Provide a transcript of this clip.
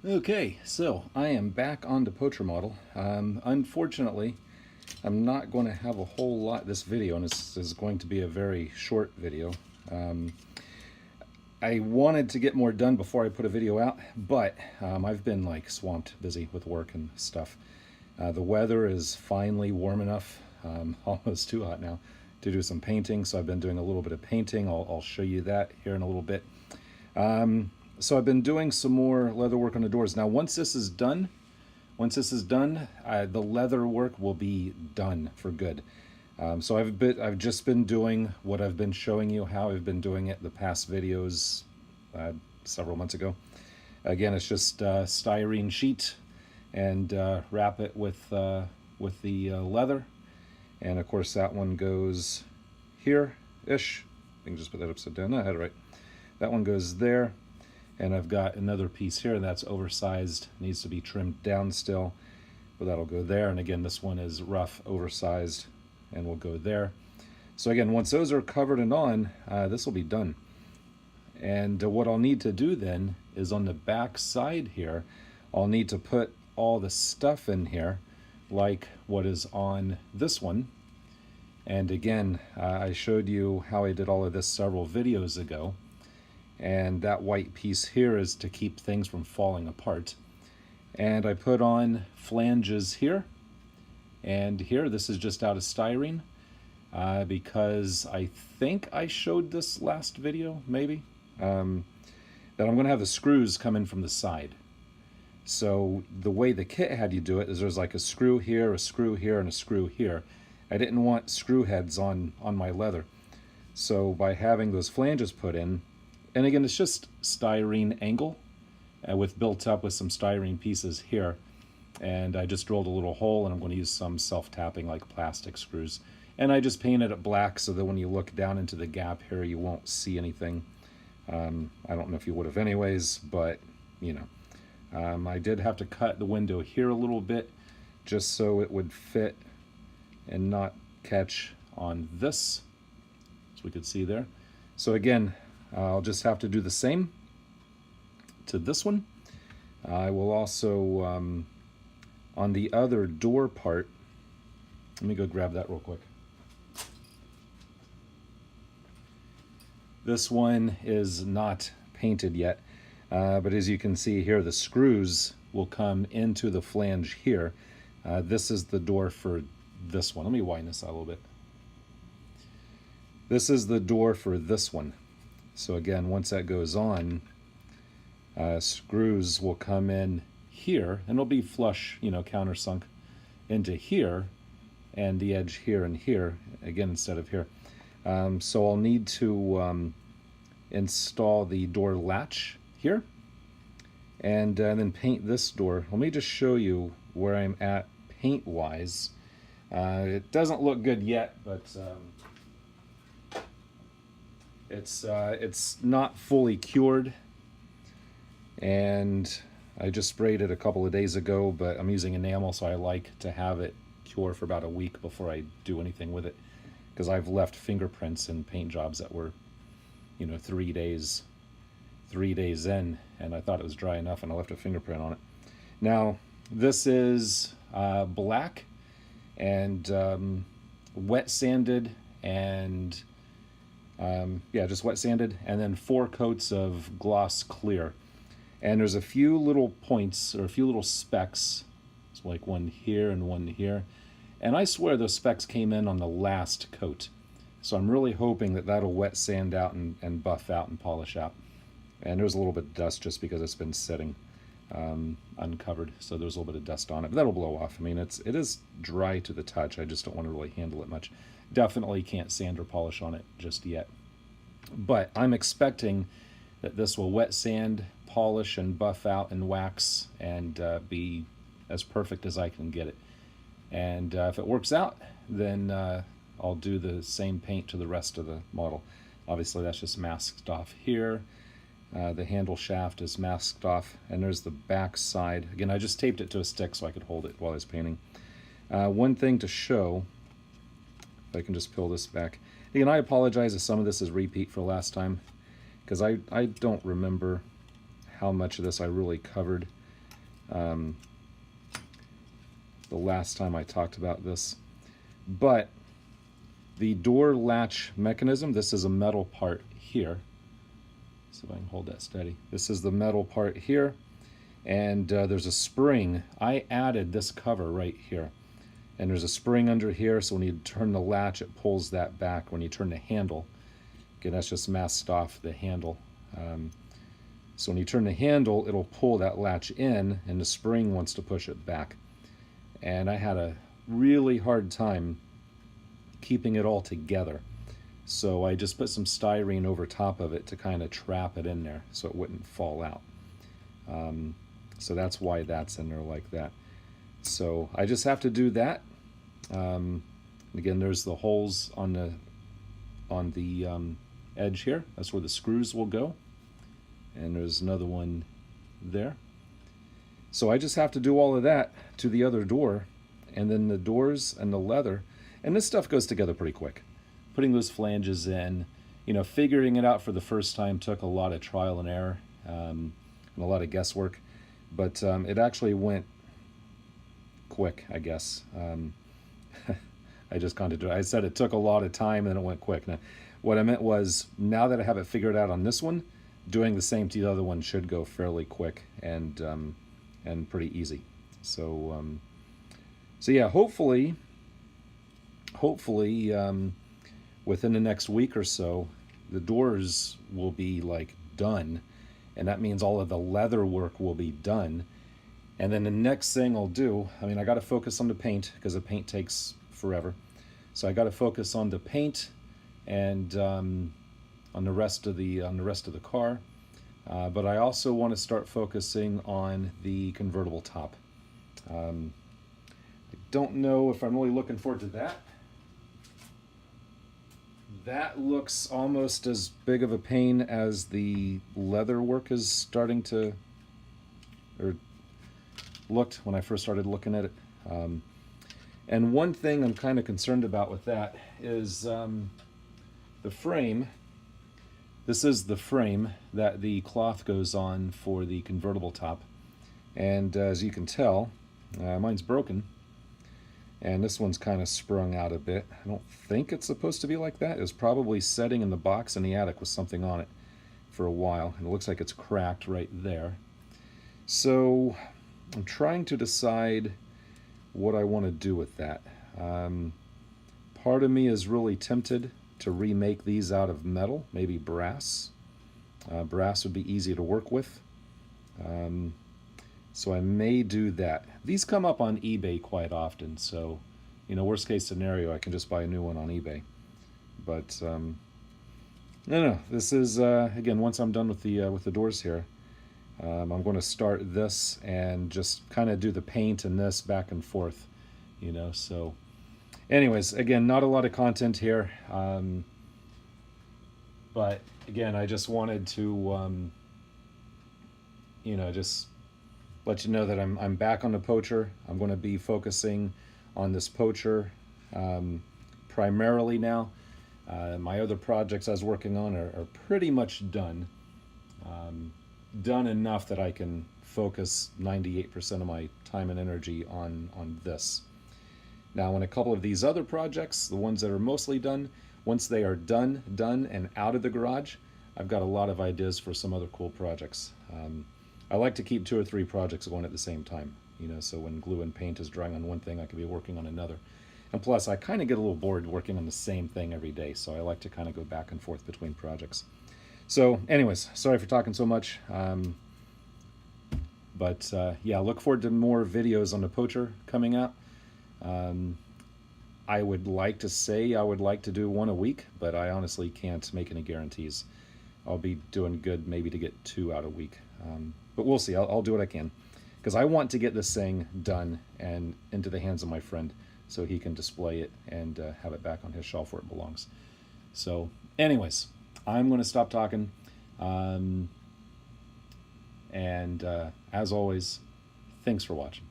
Okay, so I am back on the Pocher model. Unfortunately, I'm not going to have a whole lot this video, and this is going to be a very short video. Um, I wanted to get more done before I put a video out, but I've been like swamped, busy with work and stuff. The weather is finally warm enough, almost too hot now, to do some painting. So I've been doing a little bit of painting. I'll show you that here in a little bit. So I've been doing some more leather work on the doors. Now, once this is done, the leather work will be done for good. So I've just been doing what I've been showing you how I've been doing it the past videos several months ago. Again, it's just styrene sheet and wrap it with the leather. And of course that one goes here-ish. I can just put that upside down. No, I had it right. That one goes there. And I've got another piece here that's oversized, needs to be trimmed down still, but that'll go there. And again, this one is rough, oversized, and will go there. So again, once those are covered and on, this will be done. And what I'll need to do then is on the back side here, I'll need to put all the stuff in here, like what is on this one. And again, I showed you how I did all of this several videos ago. And that white piece here is to keep things from falling apart. And I put on flanges here and here. This is just out of styrene because I think I showed this last video, maybe, that I'm going to have the screws come in from the side. So the way the kit had you do it is there's like a screw here, a screw here, and a screw here. I didn't want screw heads on my leather. So by having those flanges put in, and again, it's just styrene angle with built up with some styrene pieces here. And I just drilled a little hole, and I'm going to use some self-tapping like plastic screws. And I just painted it black so that when you look down into the gap here, you won't see anything. I don't know if you would have anyways, but you know. I did have to cut the window here a little bit just so it would fit and not catch on this, as we could see there. So again, I'll just have to do the same to this one. I will also, on the other door part, let me go grab that real quick. This one is not painted yet, but as you can see here, the screws will come into the flange here. This is the door for this one. Let me widen this out a little bit. This is the door for this one. So again, once that goes on, screws will come in here, and it'll be flush, you know, countersunk into here, and the edge here and here, again, instead of here. So I'll need to install the door latch here, and then paint this door. Let me just show you where I'm at paint-wise. It doesn't look good yet, but it's not fully cured, and I just sprayed it a couple of days ago, but I'm using enamel, so I like to have it cure for about a week before I do anything with it, because I've left fingerprints in paint jobs that were, you know, 3 days in, and I thought it was dry enough, and I left a fingerprint on it. Now this is black and wet sanded, and yeah, just wet sanded, and then 4 coats of gloss clear. And there's a few little points, or a few little specks. It's like one here and one here. And I swear those specks came in on the last coat. So I'm really hoping that that'll wet sand out and buff out and polish out. And there's a little bit of dust just because it's been sitting uncovered. So there's a little bit of dust on it, but that'll blow off. I mean, it is dry to the touch. I just don't want to really handle it much. Definitely can't sand or polish on it just yet. But I'm expecting that this will wet sand, polish, and buff out and wax and be as perfect as I can get it. And if it works out, then I'll do the same paint to the rest of the model. Obviously that's just masked off here. The handle shaft is masked off, and there's the back side. Again, I just taped it to a stick so I could hold it while I was painting. One thing to show, if I can just peel this back. Again, I apologize if some of this is repeat for last time, because I don't remember how much of this I really covered. the last time I talked about this. But the door latch mechanism, this is a metal part here. So if I can hold that steady. This is the metal part here. And there's a spring. I added this cover right here. And there's a spring under here, so when you turn the latch, it pulls that back. When you turn the handle, again, that's just masked off the handle. So when you turn the handle, it'll pull that latch in, and the spring wants to push it back. And I had a really hard time keeping it all together. So I just put some styrene over top of it to kind of trap it in there so it wouldn't fall out. So that's why that's in there like that. So I just have to do that. Again, there's the holes on the edge here. That's where the screws will go. And there's another one there. So I just have to do all of that to the other door, and then the doors and the leather. And this stuff goes together pretty quick. Putting those flanges in, you know, figuring it out for the first time took a lot of trial and error and a lot of guesswork. But it actually went quick, I guess. I just contradicted. I said it took a lot of time and then it went quick. Now, what I meant was, now that I have it figured out on this one, doing the same to the other one should go fairly quick and pretty easy. So so yeah, hopefully within the next week or so, the doors will be like done, and that means all of the leather work will be done. And then the next thing I'll do, I mean, I got to focus on the paint because the paint takes forever. So I got to focus on the paint and on the rest of the car. But I also want to start focusing on the convertible top. I don't know if I'm really looking forward to that. That looks almost as big of a pain as the leather work is starting to, or looked when I first started looking at it. And one thing I'm kind of concerned about with that is the frame. This is the frame that the cloth goes on for the convertible top. And as you can tell, mine's broken. And this one's kind of sprung out a bit. I don't think it's supposed to be like that. It was probably setting in the box in the attic with something on it for a while. And it looks like it's cracked right there. So I'm trying to decide what I want to do with that. Part of me is really tempted to remake these out of metal, maybe brass. Brass would be easy to work with. So I may do that. These come up on eBay quite often, so, you know, worst case scenario, I can just buy a new one on eBay. But no, this is again, once I'm done with the doors here, I'm going to start this and just kind of do the paint and this back and forth, you know. So anyways, again, not a lot of content here, but again, I just wanted to you know, just let you know that I'm back on the Pocher. I'm going to be focusing on this Pocher primarily now. My other projects I was working on are pretty much done. Done enough that I can focus 98% of my time and energy on this. Now, on a couple of these other projects, the ones that are mostly done, once they are done and out of the garage, I've got a lot of ideas for some other cool projects. I like to keep 2 or 3 projects going at the same time, you know, so when glue and paint is drying on one thing, I could be working on another. And plus, I kind of get a little bored working on the same thing every day, so I like to kind of go back and forth between projects. So anyways, sorry for talking so much, but yeah, look forward to more videos on the Pocher coming out. I would like to say I would like to do 1 a week, but I honestly can't make any guarantees. I'll be doing good maybe to get 2 out a week. But we'll see. I'll do what I can, because I want to get this thing done and into the hands of my friend so he can display it and have it back on his shelf where it belongs. So anyways, I'm going to stop talking. And as always, thanks for watching.